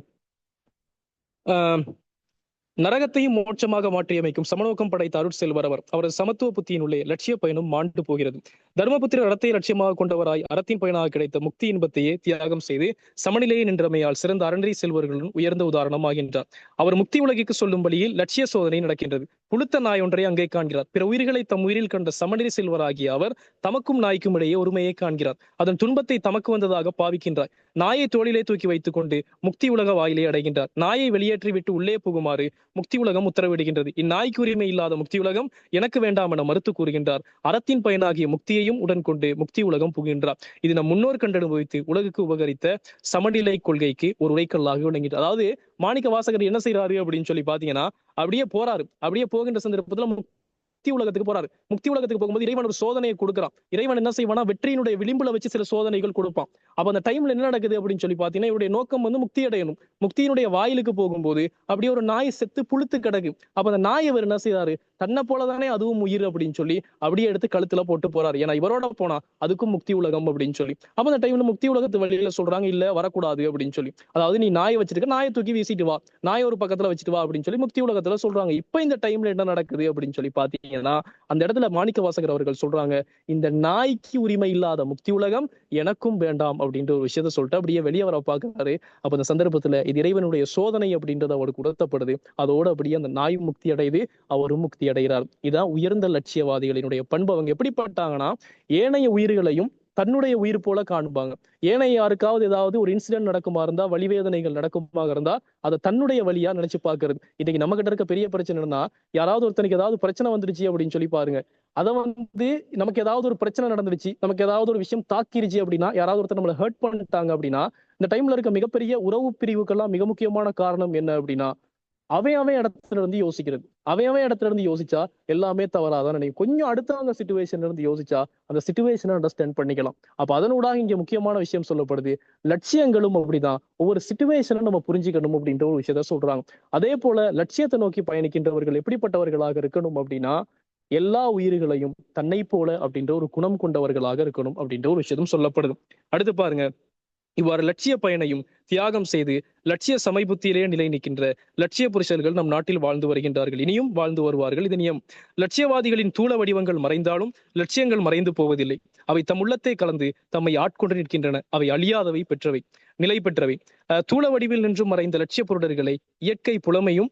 S1: நரகத்தையும் மோட்சமாக மாற்றியமைக்கும் சமநோக்கம் படைத்த அருட்செல்வர் அவர். அவரது சமத்துவ புத்தியினுள்ளே லட்சிய பயனும் மாண்டு போகிறது. தர்மபுத்திரர் அறத்தை லட்சியமாக கொண்டவராய் அறத்தின் பயனாக கிடைத்த முக்தி இன்பத்தையே தியாகம் செய்து சமநிலையை நின்றமையால் சிறந்த அறநெறி செல்வர்களும் உயர்ந்த உதாரணம் ஆகின்றார். அவர் முக்தி உலகிற்கு சொல்லும் வழியில் லட்சிய சோதனை நடக்கின்றது. புழுத்த நாய் ஒன்றை அங்கே காண்கிறார். பிற உயிர்களை தம் உயிரில் கண்ட சமநெறி செல்வராகிய அவர் தமக்கும் நாய்க்கும் இடையே ஒருமையை காண்கிறார். அதன் துன்பத்தை தமக்கு வந்ததாக பாவிக்கின்றார். நாயை தோளிலே தூக்கி வைத்துக் கொண்டு முக்தி உலக வாயிலே அடைகின்றார். நாயை வெளியேற்றி விட்டு உள்ளே புகுமாறு முக்தி உலகம் உத்தரவிடுகின்றது. இந்நாய்க்கு உரிமை இல்லாத முக்தி உலகம் எனக்கு வேண்டாம் என மறுத்து கூறுகின்றார். அறத்தின் பயனாகிய முக்தியையும் உடன் கொண்டு முக்தி உலகம் புகின்றார். இது நம் முன்னோர் கண்டனுபவித்து உலகுக்கு உபகரித்த சமநிலை கொள்கைக்கு ஒரு உரைக்கல்லாக விளங்கிட்டு. அதாவது மாணிக்க வாசகர் என்ன செய்யறாரு அப்படின்னு சொல்லி பாத்தீங்கன்னா, அப்படியே போறாரு. அப்படியே போகின்ற சந்தர்ப்பத்துல முக்தி உலகத்துக்கு போறாரு. முக்தி உலகத்துக்கு போகும்போது இறைவன் ஒரு சோதனையை கொடுக்குறான். இறைவன் என்ன செய்வானா, வெற்றியினுடைய விளிம்புல வச்சு சில சோதனைகள் கொடுப்பான். அப்ப அந்த டைம்ல என்ன நடக்குது அப்படின்னு சொல்லி பாத்தீங்கன்னா, இவருடைய நோக்கம் முக்தி அடையணும். முக்தியினுடைய வாயிலுக்கு போகும்போது அப்படியே ஒரு நாய் செத்து புழுத்து கிடக்கு. அப்ப அந்த நாய் அவர் என்ன செய்யறாரு, தன்னை போலதானே அதுவும் உயிர் அப்படின்னு சொல்லி அப்படியே எடுத்து கழுத்துல போட்டு போறாரு. ஏன்னா இவரோட போனா அதுக்கும் முக்தி உலகம் அப்படின்னு சொல்லி. அப்ப அந்த டைம்ல முக்தி உலகத்து வழியில சொல்றாங்க இல்ல வரக்கூடாது அப்படின்னு சொல்லி. அதாவது நீ நாயை வச்சிருக்க, நாயை தூக்கி வீசிட்டு வா, நாயை ஒரு பக்கத்துல வச்சுட்டு வா அப்படின்னு சொல்லி முக்தி உலகத்துல சொல்றாங்க. இப்ப இந்த டைம்ல என்ன நடக்குது அப்படின்னு சொல்லி பாத்தீங்கன்னா, அந்த இடத்துல மாணிக்க வாசகர் அவர்கள் சொல்றாங்க, இந்த நாய்க்கு உரிமை இல்லாத முக்தி உலகம் எனக்கும் வேண்டாம் அப்படின்ற ஒரு விஷயத்த சொல்லிட்டு அப்படியே வெளியே வர பாக்குறாரு. அப்ப அந்த சந்தர்ப்பத்துல இது இறைவனுடைய சோதனை அப்படின்றது அவருக்கு உணர்த்தப்படுது. அதோட அப்படியே அந்த நாய் முக்தி அடையுது, அவரும் முக்தி அடைகிறார். இதான் உயர்ந்த லட்சியவாதிகளினுடைய பண்பு. அவங்க எப்படிப்பட்டாங்கன்னா, ஏனைய உயிர்களையும் தன்னுடைய உயிர் போல காணுவாங்க. ஏனைய யாருக்காவது ஏதாவது ஒரு இன்சிடென்ட் நடக்குமா இருந்தா, வலிவேதனைகள் நடக்குமாக இருந்தா, அதை தன்னுடைய வழியா நினைச்சு பாக்குறது. இன்னைக்கு நம்ம கிட்ட இருக்க பெரிய பிரச்சனை என்னன்னா, யாராவது ஒருத்தனுக்கு ஏதாவது பிரச்சனை வந்துருச்சு அப்படின்னு சொல்லி பாருங்க, அதை நமக்கு ஏதாவது ஒரு பிரச்சனை நடந்துருச்சு, நமக்கு ஏதாவது ஒரு விஷயம் தாக்கிருச்சு அப்படின்னா, யாராவது ஒருத்தர் நம்மளை ஹர்ட் பண்ணிட்டாங்க அப்படின்னா, இந்த டைம்ல இருக்க மிகப்பெரிய உறவு பிரிவுக்கெல்லாம் மிக முக்கியமான காரணம் என்ன அப்படின்னா, அவன் இடத்துல இருந்து யோசிக்கிறது. அவன் இடத்துல இருந்து யோசிச்சா எல்லாமே தவறாதான் நினைக்கும். கொஞ்சம் அடுத்தவங்க சிச்சுவேஷன்ல இருந்து யோசிச்சா அந்த சிச்சுவேஷனை அண்டர்ஸ்டாண்ட் பண்ணிக்கலாம். அப்ப அதனூடாக இங்க முக்கியமான விஷயம் சொல்லப்படுது. லட்சியங்களும் அப்படிதான். ஒவ்வொரு சிச்சுவேஷனை நம்ம புரிஞ்சுக்கணும் அப்படின்ற ஒரு விஷயத்த சொல்றாங்க. அதே போல லட்சியத்தை நோக்கி பயணிக்கின்றவர்கள் எப்படிப்பட்டவர்களாக இருக்கணும் அப்படின்னா, எல்லா உயிர்களையும் தன்னை போல அப்படின்ற ஒரு குணம் கொண்டவர்களாக இருக்கணும் அப்படின்ற ஒரு விஷயமும் சொல்லப்படுது. அடுத்து பாருங்க, இவ்வாறு லட்சிய பயனையும் தியாகம் செய்து லட்சிய சமயபுத்தியிலே நிலை நிற்கின்ற லட்சிய புருஷர்கள் நம் நாட்டில் வாழ்ந்து வருகின்றார்கள், இனியும் வாழ்ந்து வருவார்கள். இது நியம். லட்சியவாதிகளின் தூள வடிவங்கள் மறைந்தாலும் லட்சியங்கள் மறைந்து போவதில்லை. அவை தம் உள்ளத்தை கலந்து தம்மை ஆட்கொண்டு நிற்கின்றன. அவை அழியாதவை, பெற்றவை, நிலை பெற்றவை. தூள வடிவில் நின்று மறைந்த லட்சிய பொருடர்களை இயற்கை புலமையும்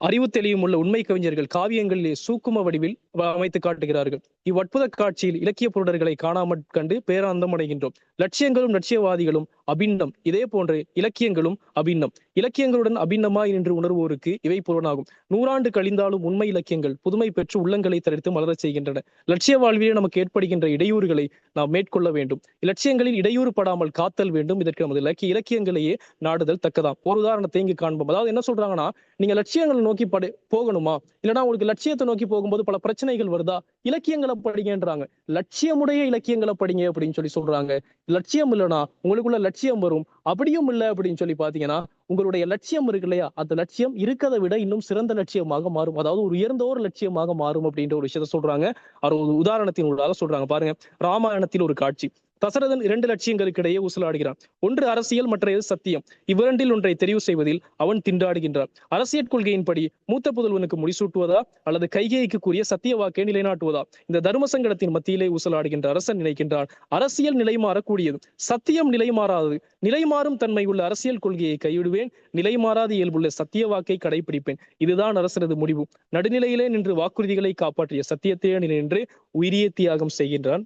S1: அறிவு தெளிவும் உள்ள உண்மை கவிஞர்கள் காவியங்களிலே சூக்கும வடிவில் அமைத்து காட்டுகிறார்கள். இவ்வற்புத காட்சியில் இலக்கிய பொருடர்களை காணாமற் கண்டு பேராந்தம் அடைகின்றோம். லட்சியங்களும் லட்சியவாதிகளும் அபின்னம், இதே போன்று இலக்கியங்களும் அபின்னம். இலக்கியங்களுடன் அபின்னமாய் நின்று உணர்வோருக்கு இவை புலனாகும். 100 ஆண்டு கழிந்தாலும் உண்மை இலக்கியங்கள் புதுமை பெற்று உள்ளங்களை தரித்து மலரச் செய்கின்றன. லட்சிய வாழ்விலே நமக்கு ஏற்படுகின்ற இடையூறுகளை நாம் மேற்கொள்ள வேண்டும். இலட்சியங்களில் இடையூறு படாமல் காத்தல் வேண்டும். இதற்கு நமது இலக்கியங்களையே நாடுதல் தக்கதாம். ஒரு உதாரணத்தை இங்கு காண்போம். அதாவது என்ன சொல்றாங்கன்னா, நீங்க லட்சியங்களை நோக்கி போகணுமா, இல்லைன்னா உங்களுக்கு லட்சியத்தை நோக்கி போகும்போது பல பிரச்சனைகள் வருதா, இலக்கியங்களை படிங்கன்றாங்க. லட்சியமுடைய இலக்கியங்களை படிங்க அப்படின்னு சொல்லி சொல்றாங்க. லட்சியம் இல்லைன்னா உங்களுக்குள்ள லட்சியம் வரும். அப்படியும் இல்லை அப்படின்னு சொல்லி பாத்தீங்கன்னா, உங்களுடைய லட்சியம் இருக்கு இல்லையா, அந்த லட்சியம் இருக்கதை விட இன்னும் சிறந்த லட்சியமாக மாறும். அதாவது ஒரு உயர்ந்த ஒரு லட்சியமாக மாறும் அப்படின்ற ஒரு விஷயத்த சொல்றாங்க. அவர் ஒரு உதாரணத்தின் உள்ளாக சொல்றாங்க. பாருங்க, ராமாயணத்தில் ஒரு காட்சி. தசரதன் 2 லட்சியங்களுக்கு இடையே ஊசலாடுகிறான். ஒன்று அரசியல், மற்றது சத்தியம். இவ்விரண்டில் ஒன்றை தெரிவு செய்வதில் அவன் திண்டாடுகின்றான். அரசியல் கொள்கையின்படி மூத்த புதல்வனுக்கு முடிசூட்டுவதா அல்லது கைகேயிக்கு கூறிய சத்திய வாக்கை நிலைநாட்டுவதா? இந்த தர்ம சங்கடத்தின் மத்தியிலே ஊசலாடுகின்ற அரசன் நினைக்கின்றான், அரசியல் நிலை மாறக்கூடியது, சத்தியம் நிலை மாறாதது. நிலைமாறும் தன்மை உள்ள அரசியல் கொள்கையை கைவிடுவேன், நிலை மாறாத இயல்புள்ள சத்திய வாக்கை கடைபிடிப்பேன். இதுதான் அரசனது முடிவு. நடுநிலையிலே நின்று வாக்குறுதிகளை காப்பாற்றிய சத்தியத்தையே நின்று உயிரிய தியாகம் செய்கின்றான்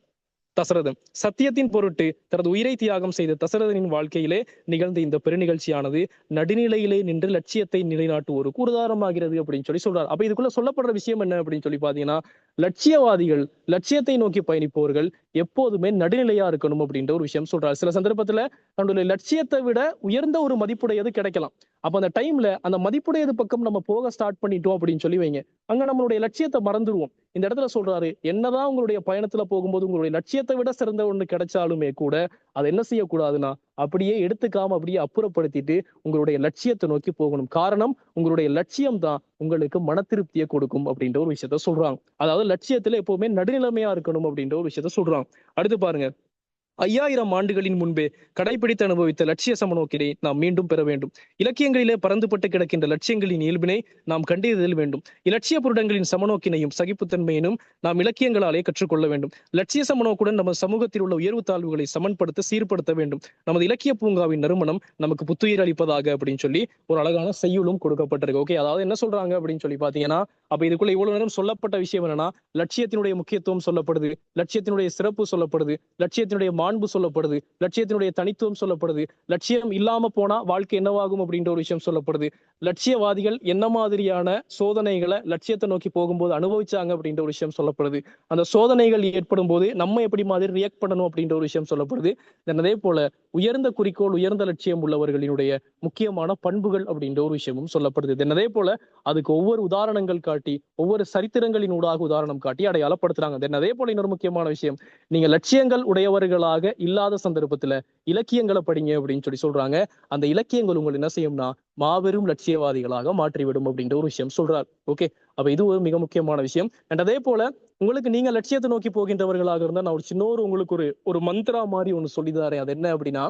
S1: தசரதன். சத்தியத்தின் பொருட்டு தனது உயிரை தியாகம் செய்த தசரதனின் வாழ்க்கையிலே நிகழ்ந்த இந்த பெருநிகழ்ச்சியானது நடுநிலையிலே நின்று லட்சியத்தை நிலைநாட்டுவோருக்கு உதாரணமாகிறது அப்படின்னு சொல்லி சொல்றாரு. அப்ப இதுக்குள்ள சொல்லப்படுற விஷயம் என்ன அப்படின்னு சொல்லி பாத்தீங்கன்னா, லட்சியவாதிகள், லட்சியத்தை நோக்கி பயணிப்பவர்கள் எப்போதுமே நடுநிலையா இருக்கணும் அப்படின்ற ஒரு விஷயம் சொல்றாரு. சில சந்தர்ப்பத்துல தன்னுடைய லட்சியத்தை விட உயர்ந்த ஒரு மதிப்புடையது கிடைக்கலாம். அப்ப அந்த டைம்ல அந்த மதிப்புடையது பக்கம் நம்ம போக ஸ்டார்ட் பண்ணிட்டோம் அப்படின்னு சொல்லி வைங்க, அங்க நம்மளுடைய லட்சியத்தை மறந்துடுவோம். இந்த இடத்துல சொல்றாரு, என்னதான் உங்களுடைய பயணத்துல போகும்போது உங்களுடைய லட்சியத்தை விட சிறந்த ஒண்ணு கிடைச்சாலுமே கூட அதை என்ன செய்யக்கூடாதுன்னா, அப்படியே எடுத்துக்காம அப்படியே அப்புறப்படுத்திட்டு உங்களுடைய லட்சியத்தை நோக்கி போகணும். காரணம், உங்களுடைய லட்சியம் தான் உங்களுக்கு மன திருப்தியை கொடுக்கும் அப்படின்ற ஒரு விஷயத்த சொல்றாங்க. அதாவது லட்சியத்துல எப்பவுமே நடுநிலைமையா இருக்கணும் அப்படின்ற ஒரு விஷயத்த சொல்றாங்க. அடுத்து பாருங்க, 5000 ஆண்டுகளின் முன்பே கடைபிடித்து அனுபவித்த லட்சிய சமநோக்கினை நாம் மீண்டும் பெற வேண்டும். இலக்கியங்களிலே பறந்துபட்டு கிடக்கின்ற லட்சியங்களின் இயல்பினை நாம் கண்டறிதல் வேண்டும். இலட்சிய புருடங்களின் சமநோக்கினையும் சகிப்புத்தன்மையினும் நாம் இலக்கியங்களாலே கற்றுக்கொள்ள வேண்டும். லட்சிய சமநோக்குடன் நமது சமூகத்தில் உள்ள உயர்வு தாழ்வுகளை சமன்படுத்த சீர்படுத்த வேண்டும். நமது இலக்கிய பூங்காவின் நறுமணம் நமக்கு புத்துயிர் அளிப்பதாக அப்படின்னு சொல்லி ஒரு அழகான செய்யுளும் கொடுக்கப்பட்டிருக்கு. ஓகே, அதாவது என்ன சொல்றாங்க அப்படின்னு சொல்லி பாத்தீங்கன்னா, அப்ப இதுக்குள்ள இவ்வளவு நேரம் சொல்லப்பட்ட விஷயம் என்னன்னா, லட்சியத்தினுடைய முக்கியத்துவம் சொல்லப்படுது, லட்சியத்தினுடைய சிறப்பு சொல்லப்படுது, லட்சியத்தினுடைய மாண்பு சொல்லப்படுது, லட்சியத்தினுடைய தனித்துவம் சொல்லப்படுது, லட்சியம் இல்லாம போனா வாழ்க்கை என்னவாகும் அப்படின்ற ஒரு விஷயம் சொல்லப்படுது, லட்சியவாதிகள் என்ன மாதிரியான சோதனைகளை லட்சியத்தை நோக்கி போகும்போது அனுபவிச்சாங்க அப்படின்ற ஒரு விஷயம் சொல்லப்படுது, அந்த சோதனைகள் ஏற்படும் போது நம்ம எப்படி மாதிரி ரியாக்ட் பண்ணணும் அப்படின்ற ஒரு விஷயம் சொல்லப்படுது. அதே போல உயர்ந்த குறிக்கோள், உயர்ந்த லட்சியம் உள்ளவர்களினுடைய முக்கியமான பண்புகள் அப்படின்ற ஒரு விஷயமும் சொல்லப்படுது. அதே போல அதுக்கு ஒவ்வொரு உதாரணங்கள் காட்டி, ஒவ்வொரு சரித்திரங்களின் ஊடாக உதாரணம் காட்டி அடையாளப்படுத்துறாங்க. அதே போல இன்னொரு முக்கியமான விஷயம், நீங்க லட்சியங்கள் உடையவர்களாக இல்லாத சந்தர்ப்பத்துல இலக்கியங்களை படிங்க அப்படின்னு சொல்லி சொல்றாங்க. அந்த இலக்கியங்கள் உங்களை என்ன செய்யும்னா மாபெரும் லட்சியவாதிகளாக மாற்றிவிடும் அப்படின்ற ஒரு விஷயம் சொல்றார். ஓகே, அப்ப இது ஒரு மிக முக்கியமான விஷயம். அண்ட் அதே போல உங்களுக்கு நீங்க லட்சியத்தை நோக்கி போகின்றவர்களாக இருந்தா நான் ஒரு சின்ன உங்களுக்கு ஒரு மந்த்ரா மாதிரி ஒண்ணு சொல்லிதாரேன். அது என்ன அப்படின்னா,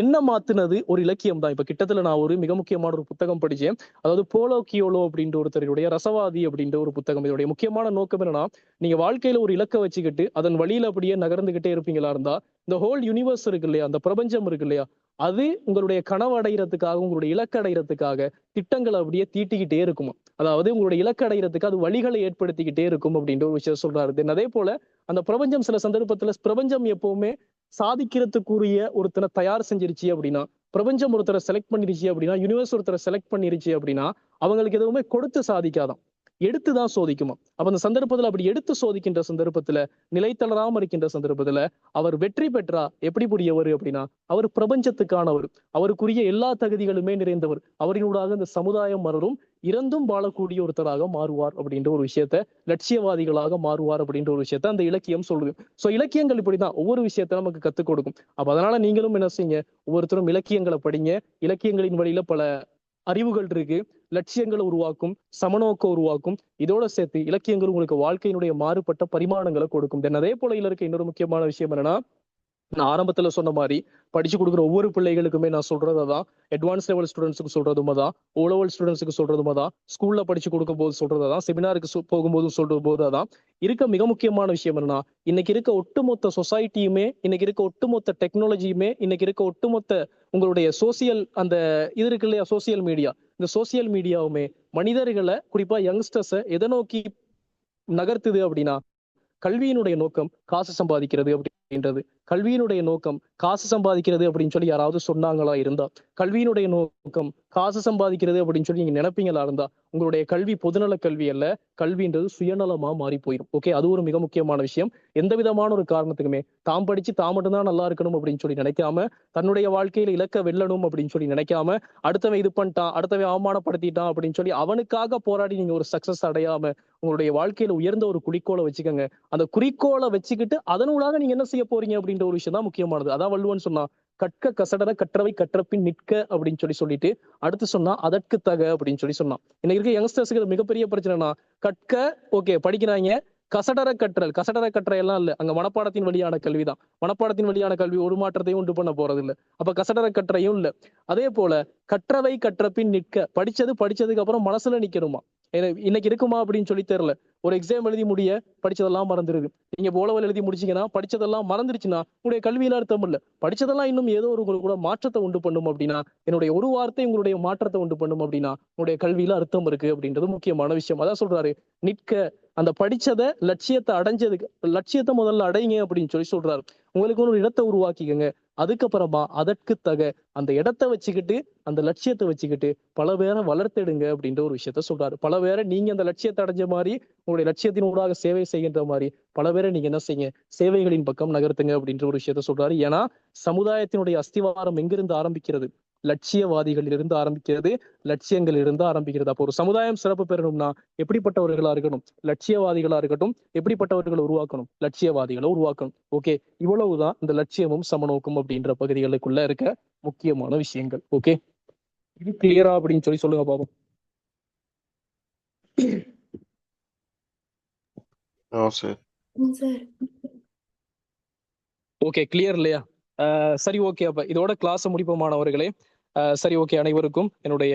S1: என்ன மாத்துனது ஒரு இலக்கியம் தான். இப்ப கிட்டத்துல நான் ஒரு மிக முக்கியமான ஒரு புத்தகம் படிச்சேன். அதாவது போலோ கியோலோ அப்படின்ற ஒருத்தருடைய ரசவாதி அப்படின்ற ஒரு புத்தகம். இதோடைய முக்கியமான நோக்கம் என்னன்னா, நீங்க வாழ்க்கையில ஒரு இலக்கை வச்சுக்கிட்டு அதன் வழியில அப்படியே நகர்ந்துகிட்டே இருப்பீங்களா இருந்தா, இந்த ஹோல் யூனிவர்ஸ் இருக்கு இல்லையா, அந்த பிரபஞ்சம் இருக்கு இல்லையா, அது உங்களுடைய கனவு அடைகிறதுக்காக, உங்களுடைய இலக்கு அடைகிறதுக்காக திட்டங்களை அப்படியே தீட்டிக்கிட்டே இருக்குமா. அதாவது உங்களுடைய இலக்கு அடைகிறதுக்கு அது வழிகளை ஏற்படுத்திக்கிட்டே இருக்கும் அப்படின்ற ஒரு விஷயம் சொல்றாரு. தென் அதே போல அந்த பிரபஞ்சம் சில சந்தர்ப்பத்துல பிரபஞ்சம் எப்பவுமே சாதிக்கிறதுக்குரிய ஒருத்தனை தயார் செஞ்சிருச்சு அப்படின்னா, பிரபஞ்சம் ஒருத்தரை செலக்ட் பண்ணிருச்சு அப்படின்னா, யூனிவர்ஸ் ஒருத்தரை செலக்ட் பண்ணிருச்சு அப்படின்னா, அவங்களுக்கு எதுவுமே கொடுத்து சாதிக்காதான், எடுத்துதான் சோதிக்குமா. அப்ப அந்த சந்தர்ப்பத்துல அப்படி எடுத்து சோதிக்கின்ற சந்தர்ப்பத்துல, நிலைத்தளராம இருக்கின்ற சந்தர்ப்பத்துல அவர் வெற்றி பெற்றா எப்படி புரியவர் அப்படின்னா, அவர் பிரபஞ்சத்துக்கானவர், அவருக்குரிய எல்லா தகுதிகளுமே நிறைந்தவர், அவரினூடாக இந்த சமுதாயம் மலரும் இறந்தும் வாழக்கூடிய ஒருத்தராக மாறுவார் அப்படின்ற ஒரு விஷயத்த, லட்சியவாதிகளாக மாறுவார் அப்படின்ற ஒரு விஷயத்த அந்த இலக்கியம் சொல்லுது. சோ இலக்கியங்கள் இப்படிதான் ஒவ்வொரு விஷயத்த நமக்கு கத்துக் கொடுக்கும். அப்ப அதனால நீங்களும் என்ன செய்யுங்க, ஒவ்வொருத்தரும் இலக்கியங்களை படிங்க. இலக்கியங்களின் வழியில பல அறிவுகள் இருக்கு, லட்சியங்களை உருவாக்கும், சமநோக்க உருவாக்கும். இதோட சேர்த்து இலக்கியங்கள் உங்களுக்கு வாழ்க்கையினுடைய மாறுபட்ட பரிமாணங்களை கொடுக்கும். தென் அதே போல இருக்க இன்னொரு முக்கியமான விஷயம் என்னன்னா, நான் ஆரம்பத்துல சொன்ன மாதிரி படிச்சு கொடுக்குற ஒவ்வொரு பிள்ளைகளுக்குமே நான் சொல்றதான், அட்வான்ஸ் லெவல் ஸ்டூடெண்ட்ஸுக்கு சொல்றதுமா தான், ஓ லெவல் ஸ்டூடெண்ட்ஸுக்கு சொல்றதுமா தான், ஸ்கூல்ல படிச்சு கொடுக்கும் போது சொல்றதான், செமினாருக்கு போகும்போது சொல்ற போதுதான் இருக்க மிக முக்கியமான விஷயம் என்னன்னா, இன்னைக்கு இருக்க ஒட்டுமொத்த சொசைட்டியுமே, இன்னைக்கு இருக்க ஒட்டுமொத்த டெக்னாலஜியுமே, இன்னைக்கு இருக்க ஒட்டுமொத்த உங்களுடைய சோசியல் அந்த இது இருக்கு இல்லையா, சோசியல் மீடியா, இந்த சோசியல் மீடியாவுமே மனிதர்களை குறிப்பா யங்ஸ்டர்ஸை எதை நோக்கி நகர்த்துது அப்படின்னா, கல்வியினுடைய நோக்கம் காசு சம்பாதிக்கிறது அப்படின்றது. கல்வியினுடைய நோக்கம் காசு சம்பாதிக்கிறது அப்படின்னு சொல்லி யாராவது சொன்னாங்களா இருந்தா, கல்வியினுடைய நோக்கம் காசு சம்பாதிக்கிறது அப்படின்னு சொல்லி நீங்க நினைப்பீங்களா இருந்தா, உங்களுடைய கல்வி பொதுநல கல்வி அல்ல, கல்வின்றது சுயநலமா மாறி போயிடும். ஓகே, அது ஒரு மிக முக்கியமான விஷயம். எந்த விதமான ஒரு காரணத்துக்குமே தாம் படிச்சு தான் மட்டும்தான் நல்லா இருக்கணும் அப்படின்னு சொல்லி நினைக்காம, தன்னுடைய வாழ்க்கையில இலக்க வெல்லணும் அப்படின்னு சொல்லி நினைக்காம, அடுத்தவன் இது பண்ணிட்டான், அடுத்தவன் அவமானப்படுத்திட்டான் அப்படின்னு சொல்லி அவனுக்காக போராடி நீங்க ஒரு சக்சஸ் அடையாம, உங்களுடைய வாழ்க்கையில உயர்ந்த ஒரு குறிக்கோளை வச்சுக்கோங்க. அந்த குறிக்கோளை வச்சுக்கிட்டு அதனூடாக நீங்க என்ன செய்ய போறீங்க அப்படின்ற ஒரு விஷயம் தான் முக்கியமானது. அதான் வள்ளுவன் சொன்னா, கற்க கசடர கற்றவை கற்றப்பின் நிற்க அப்படின்னு சொல்லிட்டு அடுத்து சொன்னா அதற்கு தக அப்படின்னு சொன்னான். இன்னைக்கு இருக்க யங்ஸ்டர்ஸுக்கு மிகப்பெரிய பிரச்சனைனா, கற்க ஓகே படிக்கிறாங்க, கசடர கற்றல், கசடர கற்ற எல்லாம் இல்ல, அங்க மனப்பாடத்தின் வழியான கல்விதான். மனப்பாடத்தின் வழியான கல்வி ஒரு மாற்றத்தையும் உண்டு பண்ண போறது இல்ல. அப்ப கசடர கற்றையும் இல்ல. அதே போல கற்றவை கற்றப்பின் நிற்க, படிச்சதுக்கு அப்புறம் மனசுல நிக்கணுமா. இன்னைக்கு இருக்குமா அப்படின்னு சொல்லி தெரியல. ஒரு எக்ஸாம் எழுதி முடிய படிச்சதெல்லாம் மறந்துருது. நீங்க போலவல் எழுதி முடிச்சீங்கன்னா படிச்சதெல்லாம் மறந்துருச்சுன்னா உங்களுடைய கல்வியில அர்த்தம் இல்ல. படிச்சதெல்லாம் இன்னும் ஏதோ ஒரு உங்களுக்கு கூட மாற்றத்தை உண்டு பண்ணும் அப்படின்னா, என்னுடைய ஒரு வார்த்தை உங்களுடைய மாற்றத்தை உண்டு பண்ணும் அப்படின்னா, உங்களுடைய கல்வியில அர்த்தம் இருக்கு அப்படின்றது முக்கியமான விஷயம். அதான் சொல்றாரு, நிற்க, அந்த படிச்சத லட்சியத்தை அடைஞ்சதுக்கு, லட்சியத்தை முதல்ல அடைங்க அப்படின்னு சொல்றாரு. உங்களுக்கு ஒரு இடத்தை உருவாக்கிக்கங்க. அதுக்கப்புறமா அதற்கு தக அந்த இடத்தை வச்சுக்கிட்டு, அந்த லட்சியத்தை வச்சுக்கிட்டு பல பேரை வளர்த்தெடுங்க அப்படின்ற ஒரு விஷயத்த சொல்றாரு. பல பேரை நீங்க அந்த லட்சியத்தை அடைஞ்ச மாதிரி, உங்களுடைய லட்சியத்தின் ஊடாக சேவை செய்கின்ற மாதிரி பல பேரை நீங்க என்ன செய்யுங்க, சேவைகளின் பக்கம் நகர்த்துங்க அப்படின்ற ஒரு விஷயத்த சொல்றாரு. ஏன்னா சமுதாயத்தினுடைய அஸ்திவாரம் எங்கிருந்து ஆரம்பிக்கிறது? லட்சியவாதிகளில் இருந்து ஆரம்பிக்கிறது, லட்சியங்கள் இருந்து ஆரம்பிக்கிறது. அப்போ ஒரு சமுதாயம் சிறப்பு பெறணும்னா எப்படிப்பட்டவர்களா இருக்கணும்? லட்சியவாதிகளா இருக்கட்டும். எப்படிப்பட்டவர்களை உருவாக்கணும்? லட்சியவாதிகளை உருவாக்கணும். ஓகே, இவ்வளவுதான் இந்த லட்சியமும் சமநோக்கும் அப்படின்ற பகுதிகளுக்குள்ள இருக்க முக்கியமான விஷயங்கள். ஓகே, இது கிளியரா அப்படின்னு சொல்லுங்க பாப்போம். ஓகே, கிளியர் இல்லையா? சரி, ஓகே, அப்ப இதோட கிளாஸ் முடிப்போமானவர்களே. சரி, ஓகே, அனைவருக்கும் என்னுடைய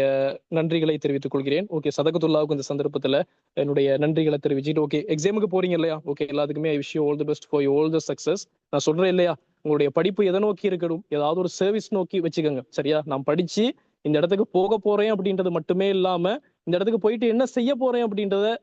S1: நன்றிகளை தெரிவித்துக் கொள்கிறேன். ஓகே, சதகத்துல்லாவுக்கு இந்த சந்தர்ப்பத்துல என்னுடைய நன்றிகளை தெரிவிச்சுட்டு, ஓகே, எக்ஸாமுக்கு போறீங்க இல்லையா? ஓகே, எல்லாத்துக்குமே ஐ wish you all the best for all the success. நான் சொல்றேன் இல்லையா, உங்களுடைய படிப்பு எதை நோக்கி இருக்கணும்? ஏதாவது ஒரு சர்வீஸ் நோக்கி வச்சுக்கோங்க. சரியா? நான் படிச்சு இந்த இடத்துக்கு போக போறேன் அப்படின்றது மட்டுமே இல்லாம, இந்த இடத்துக்கு போயிட்டு என்ன செய்ய போறேன் அப்படின்றத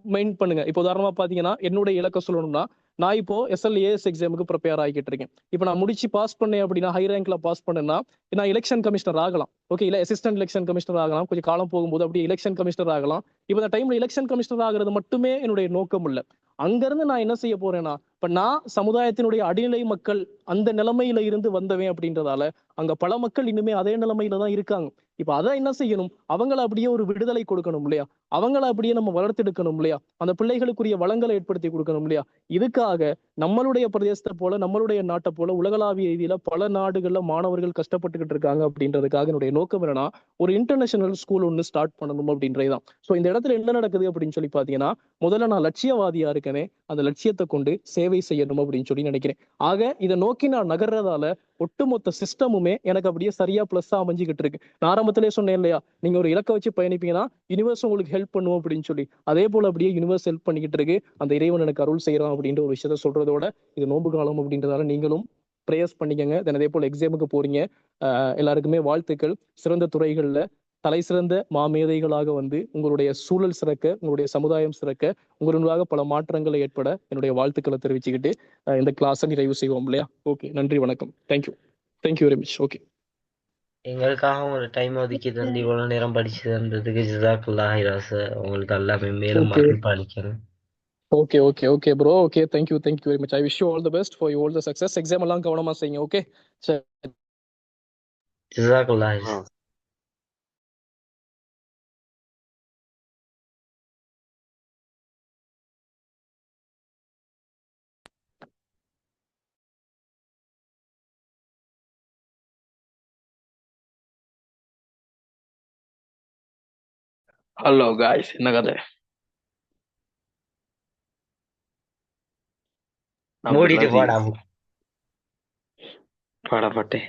S1: மைண்ட் பண்ணுங்க. இப்போ உதாரணமா பாத்தீங்கன்னா, என்னுடைய இலக்க சொல்லணும்னா, நான் இப்போ SLAS எக்ஸாமுக்கு ப்ரிப்பேர் ஆகிட்டு இருக்கேன். இப்போ நான் முடிச்சு பாஸ் பண்ணேன் அப்படின்னா, ஹை ரேங்க்ல பாஸ் பண்ணேன்னா நான் எலெக்ஷன் கமிஷனர் ஆகலாம். ஓகே, இல்ல அசிஸ்டன்ட் எலெக்ஷன் கமிஷனர் ஆகலாம். கொஞ்சம் காலம் போகும்போது அப்படியே எலெக்ஷன் கமிஷனர் ஆகலாம். இப்போ இந்த டைம்ல எலெக்ஷன் கமிஷனர் ஆகிறது மட்டுமே என்னுடைய நோக்கம் இல்ல. அங்கிருந்து நான் என்ன செய்ய போறேன்னா, இப்ப நான் சமுதாயத்தினுடைய அடிநிலை மக்கள் அந்த நிலைமையில இருந்து வந்தவன் அப்படின்றதால அங்க பல மக்கள் இன்னுமே அதே நிலைமையில தான் இருக்காங்க. இப்ப அதை என்ன செய்யணும், அவங்கள அப்படியே ஒரு விடுதலை கொடுக்கணும் இல்லையா, அவங்கள அப்படியே நம்ம வளர்த்தெடுக்கணும் இல்லையா, அந்த பிள்ளைகளுக்குரிய வளங்களை ஏற்படுத்தி கொடுக்கணும் இல்லையா. இதுக்காக நம்மளுடைய பிரதேசத்தை போல நம்மளுடைய நாட்டை போல உலகளாவிய ரீதியில பல நாடுகள்ல மாணவர்கள் கஷ்டப்பட்டுக்கிட்டு இருக்காங்க அப்படின்றதுக்காக என்னுடைய நோக்கம் என்னன்னா ஒரு இன்டர்நேஷனல் ஸ்கூல் ஒன்று ஸ்டார்ட் பண்ணணும் அப்படின்றதுதான். ஸோ இந்த இடத்துல என்ன நடக்குது அப்படின்னு சொல்லி பாத்தீங்கன்னா, முதல்ல நான் லட்சியவாதியா இருக்கனே, அந்த லட்சியத்தை கொண்டு சேவை செய்யணும் அப்படின்னு சொல்லி நினைக்கிறேன். ஆக இதை நோக்கி நான் நகர்றதால ஒட்டுமொத்த சிஸ்டமுமே எனக்கு அப்படியே சரியா பிளஸ்ஸா அமைஞ்சுக்கிட்டு இருக்கு. நான் ஆரம்பத்திலே சொன்னேன் இல்லையா, நீங்க ஒரு இலக்கை வச்சு பயணிப்பீங்கன்னா யூனிவர்ஸ் உங்களுக்கு ஹெல்ப் பண்ணுவோம் அப்படின்னு சொல்லி, அதே போல அப்படியே யூனிவர்ஸ் ஹெல்ப் பண்ணிக்கிட்டு இருக்கு. அந்த இறைவன் எனக்கு அருள் செய்யறான் அப்படின்ற ஒரு விஷயத்த சொல்றதோட, இது நோன்பு காலம் அப்படின்றதால நீங்களும் ப்ரேயர்ஸ் பண்ணிக்கங்க. தென் அதே போல எக்ஸாமுக்கு போறீங்க, எல்லாருக்குமே வாழ்த்துக்கள். சிறந்த துறைகள்ல தலை சிறந்த மாமேதைகளாக வந்து உங்களுடைய சூழல் சிறக்க, உங்களுடைய சமுதாயம் சிறக்க, உங்களுக்காக பல மாற்றங்களை ஏற்பட என்னுடைய வாழ்த்துக்களை தெரிவிச்சுக்கிட்டு இந்த கிளாஸை நிறைவு செய்வோம் இல்லையா. ஓகே, நன்றி, வணக்கம். Thank you, thank you very much. Okay,
S2: எங்களுக்காக ஒரு டைம் ஒதுக்கி தந்து இவ்வளவு நேரம் படிச்சு தந்ததுக்கு ஜிசாக்குல்லா ஹைராஸ். உங்களுக்கு எல்லாமே மேலும்
S1: ஓகே,
S2: அருள் பாலிக்கணும்.
S1: Okay bro. Okay, thank you very much. I wish you all the best for you all the success. Exam எல்லாம் கவனமா செய்யுங்க. ஓகே, சரி.
S2: ஜிசாக்குல்லா ஹைராஸ்.
S3: ஹலோ காய்ஸ், என்ன கதை?
S2: மூடிட்டு போடா.
S3: பாடப்பட்டேன்.